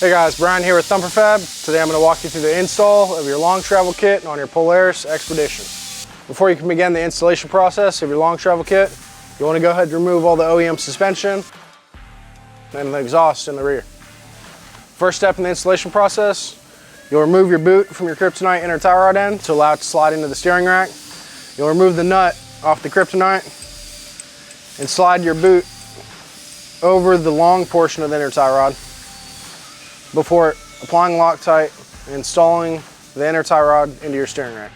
Hey guys, Brian here with Thumper Fab. Today I'm going to walk you through the install of your long travel kit on your Polaris Xpedition. Before you can begin the installation process of your long travel kit, you want to go ahead and remove all the OEM suspension and the exhaust in the rear. First step in the installation process, you'll remove your boot from your kryptonite inner tie rod end to allow it to slide into the steering rack. You'll remove the nut off the kryptonite and slide your boot over the long portion of the inner tie rod before applying Loctite and installing the inner tie rod into your steering rack.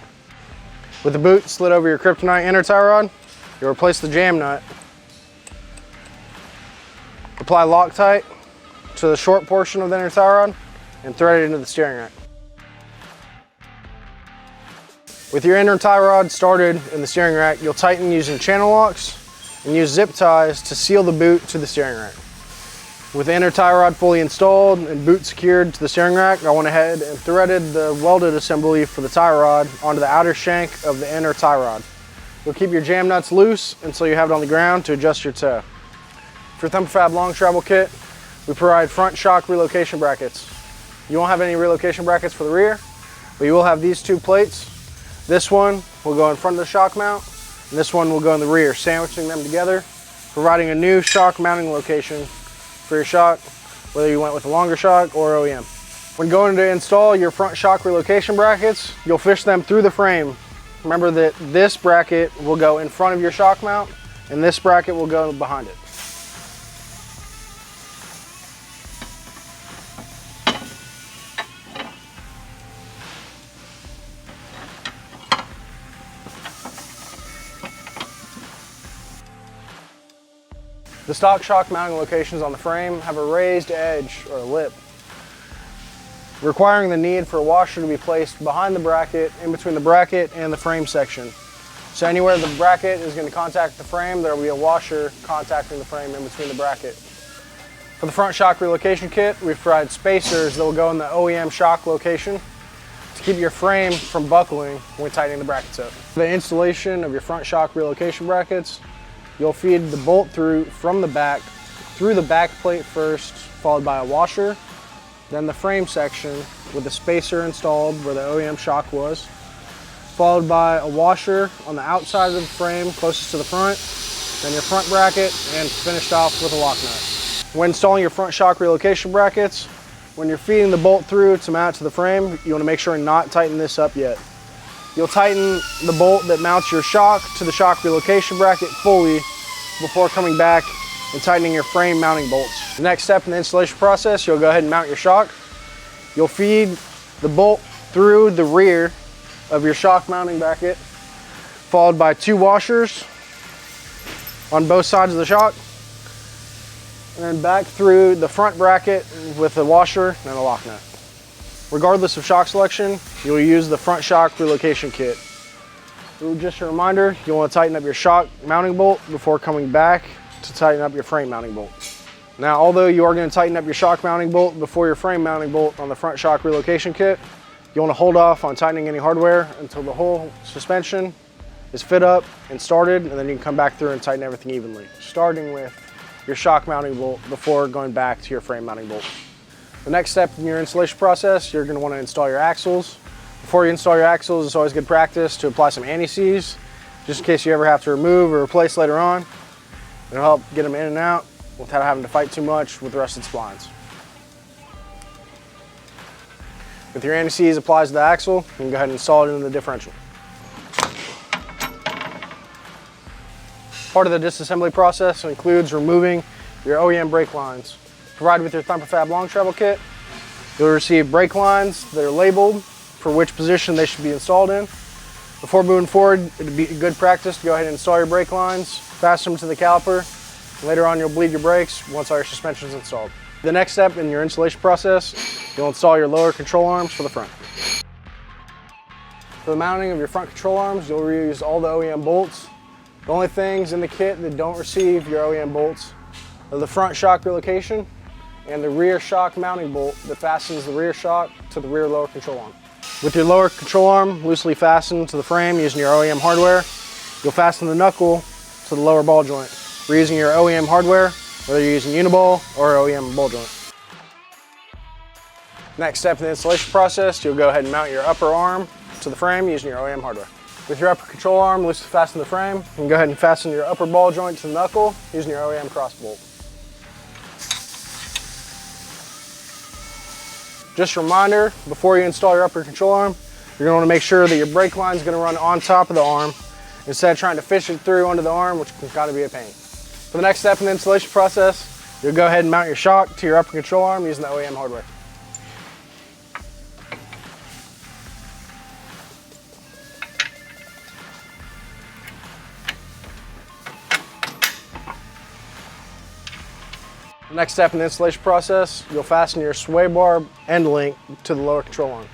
With the boot slid over your kryptonite inner tie rod, you'll replace the jam nut. Apply Loctite to the short portion of the inner tie rod and thread it into the steering rack. With your inner tie rod started in the steering rack, you'll tighten using channel locks and use zip ties to seal the boot to the steering rack. With the inner tie rod fully installed and boot secured to the steering rack, I went ahead and threaded the welded assembly for the tie rod onto the outer shank of the inner tie rod. You'll keep your jam nuts loose until you have it on the ground to adjust your toe. For Thumper Fab long travel kit, we provide front shock relocation brackets. You won't have any relocation brackets for the rear, but you will have these two plates. This one will go in front of the shock mount, and this one will go in the rear, sandwiching them together, providing a new shock mounting location for your shock, whether you went with a longer shock or OEM. When going to install your front shock relocation brackets, you'll fish them through the frame. Remember that this bracket will go in front of your shock mount and this bracket will go behind it. The stock shock mounting locations on the frame have a raised edge or lip, requiring the need for a washer to be placed behind the bracket, in between the bracket and the frame section. So anywhere the bracket is going to contact the frame, there will be a washer contacting the frame in between the bracket. For the front shock relocation kit, we've provided spacers that will go in the OEM shock location to keep your frame from buckling when tightening the brackets up. For the installation of your front shock relocation brackets, you'll feed the bolt through from the back, through the back plate first, followed by a washer, then the frame section with the spacer installed where the OEM shock was, followed by a washer on the outside of the frame closest to the front, then your front bracket, and finished off with a lock nut. When installing your front shock relocation brackets, when you're feeding the bolt through to mount to the frame, you want to make sure and not tighten this up yet. You'll tighten the bolt that mounts your shock to the shock relocation bracket fully before coming back and tightening your frame mounting bolts. The next step in the installation process, you'll go ahead and mount your shock. You'll feed the bolt through the rear of your shock mounting bracket, followed by two washers on both sides of the shock, and then back through the front bracket with a washer and a lock nut. Regardless of shock selection, you'll use the front shock relocation kit. Just a reminder, you'll want to tighten up your shock mounting bolt before coming back to tighten up your frame mounting bolt. Now, although you are going to tighten up your shock mounting bolt before your frame mounting bolt on the front shock relocation kit, you want to hold off on tightening any hardware until the whole suspension is fit up and started, and then you can come back through and tighten everything evenly, starting with your shock mounting bolt before going back to your frame mounting bolt. The next step in your installation process, you're going to want to install your axles. Before you install your axles, it's always good practice to apply some anti-seize, just in case you ever have to remove or replace later on. It'll help get them in and out without having to fight too much with the rusted splines. With your anti-seize applied to the axle, you can go ahead and install it into the differential. Part of the disassembly process includes removing your OEM brake lines. Provided with your Thumper Fab long travel kit, you'll receive brake lines that are labeled for which position they should be installed in. Before moving forward, it'd be good practice to go ahead and install your brake lines, fasten them to the caliper. Later on, you'll bleed your brakes once all your suspension is installed. The next step in your installation process, you'll install your lower control arms for the front. For the mounting of your front control arms, you'll reuse all the OEM bolts. The only things in the kit that don't receive your OEM bolts are the front shock relocation and the rear shock mounting bolt that fastens the rear shock to the rear lower control arm. With your lower control arm loosely fastened to the frame using your OEM hardware, you'll fasten the knuckle to the lower ball joint. We're using your OEM hardware, whether you're using Uniball or OEM ball joint. Next step in the installation process, you'll go ahead and mount your upper arm to the frame using your OEM hardware. With your upper control arm loosely fastened to the frame, you can go ahead and fasten your upper ball joint to the knuckle using your OEM cross bolt. Just a reminder, before you install your upper control arm, you're going to want to make sure that your brake line is going to run on top of the arm instead of trying to fish it through under the arm, which can kind of be a pain. For the next step in the installation process, you'll go ahead and mount your shock to your upper control arm using the OEM hardware. The next step in the installation process, you'll fasten your sway bar end link to the lower control arm.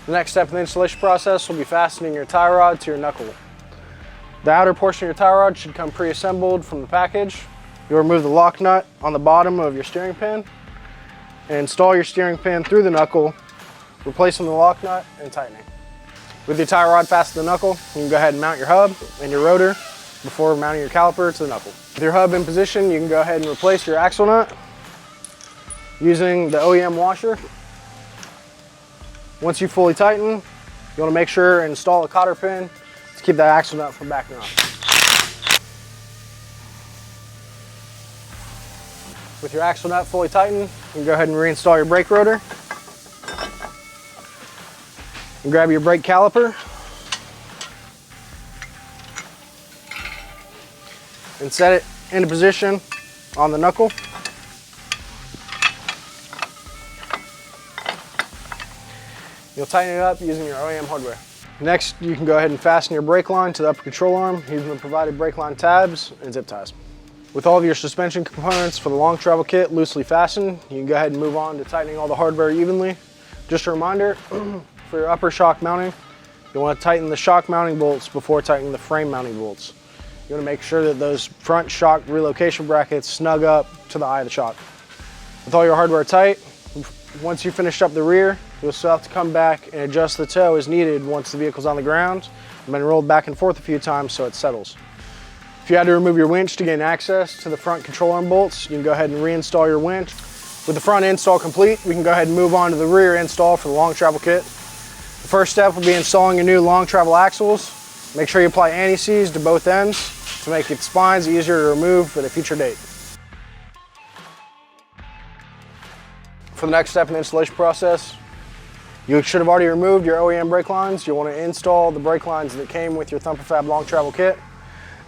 The next step in the installation process will be fastening your tie rod to your knuckle. The outer portion of your tie rod should come pre-assembled from the package. You'll remove the lock nut on the bottom of your steering pin and install your steering pin through the knuckle, replacing the lock nut and tightening. With your tie rod fastened to the knuckle, you can go ahead and mount your hub and your rotor before mounting your caliper to the knuckle. With your hub in position, you can go ahead and replace your axle nut using the OEM washer. Once you fully tighten, you want to make sure and install a cotter pin to keep that axle nut from backing off. With your axle nut fully tightened, you can go ahead and reinstall your brake rotor. And grab your brake caliper and set it into position on the knuckle. You'll tighten it up using your OEM hardware. Next, you can go ahead and fasten your brake line to the upper control arm using the provided brake line tabs and zip ties. With all of your suspension components for the long travel kit loosely fastened, you can go ahead and move on to tightening all the hardware evenly. Just a reminder, for your upper shock mounting, you want to tighten the shock mounting bolts before tightening the frame mounting bolts. You want to make sure that those front shock relocation brackets snug up to the eye of the shock. With all your hardware tight, once you finish up the rear, you'll still have to come back and adjust the toe as needed once the vehicle's on the ground and been rolled back and forth a few times so it settles. If you had to remove your winch to gain access to the front control arm bolts, you can go ahead and reinstall your winch. With the front install complete, we can go ahead and move on to the rear install for the long travel kit. The first step will be installing your new long travel axles. Make sure you apply anti-seize to both ends to make the spines easier to remove at a future date. For the next step in the installation process, you should have already removed your OEM brake lines. You'll want to install the brake lines that came with your Thumper Fab long travel kit.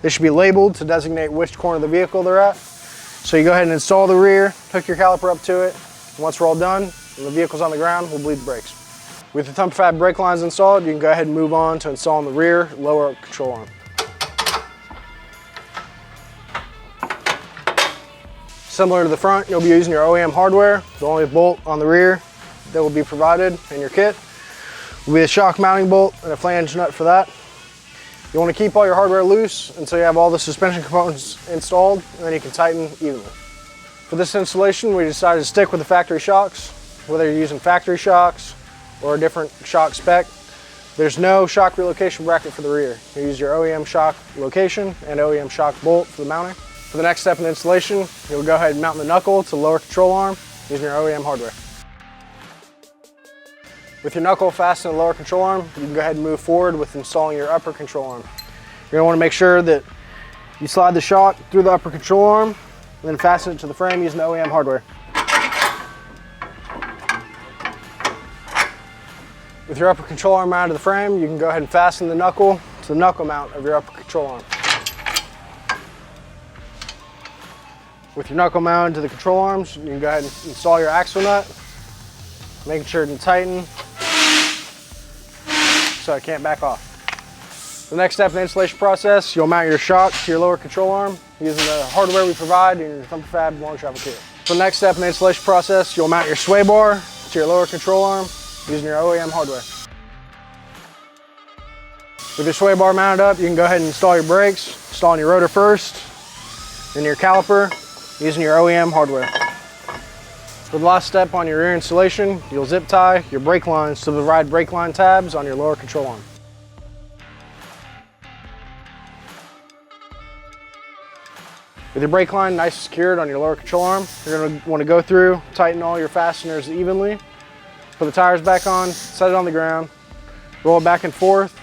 They should be labeled to designate which corner of the vehicle they're at. So you go ahead and install the rear, hook your caliper up to it. Once we're all done and the vehicle's on the ground, we'll bleed the brakes. With the Thumper Fab brake lines installed, you can go ahead and move on to installing the rear lower control arm. Similar to the front, you'll be using your OEM hardware. The only bolt on the rear that will be provided in your kit will be a shock mounting bolt and a flange nut for that. You want to keep all your hardware loose until you have all the suspension components installed, and then you can tighten evenly. For this installation, we decided to stick with the factory shocks. Whether you're using factory shocks or a different shock spec, there's no shock relocation bracket for the rear. You use your OEM shock location and OEM shock bolt for the mounting. For the next step in the installation, you'll go ahead and mount the knuckle to the lower control arm using your OEM hardware. With your knuckle fastened to the lower control arm, you can go ahead and move forward with installing your upper control arm. You're going to want to make sure that you slide the shock through the upper control arm and then fasten it to the frame using the OEM hardware. With your upper control arm mounted to the frame, you can go ahead and fasten the knuckle to the knuckle mount of your upper control arm. With your knuckle mounted to the control arms, you can go ahead and install your axle nut, making sure to tighten so it can't back off. The next step in the installation process, you'll mount your shock to your lower control arm using the hardware we provide in your Thumper Fab long travel kit. For the next step in the installation process, you'll mount your sway bar to your lower control arm using your OEM hardware. With your sway bar mounted up, you can go ahead and install your brakes, installing your rotor first, then your caliper using your OEM hardware. For the last step on your rear installation, you'll zip tie your brake lines to the provided brake line tabs on your lower control arm. With your brake line nice and secured on your lower control arm, you're going to want to go through, tighten all your fasteners evenly, put the tires back on, set it on the ground, roll it back and forth,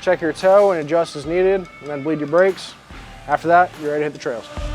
check your toe and adjust as needed, and then bleed your brakes. After that, you're ready to hit the trails.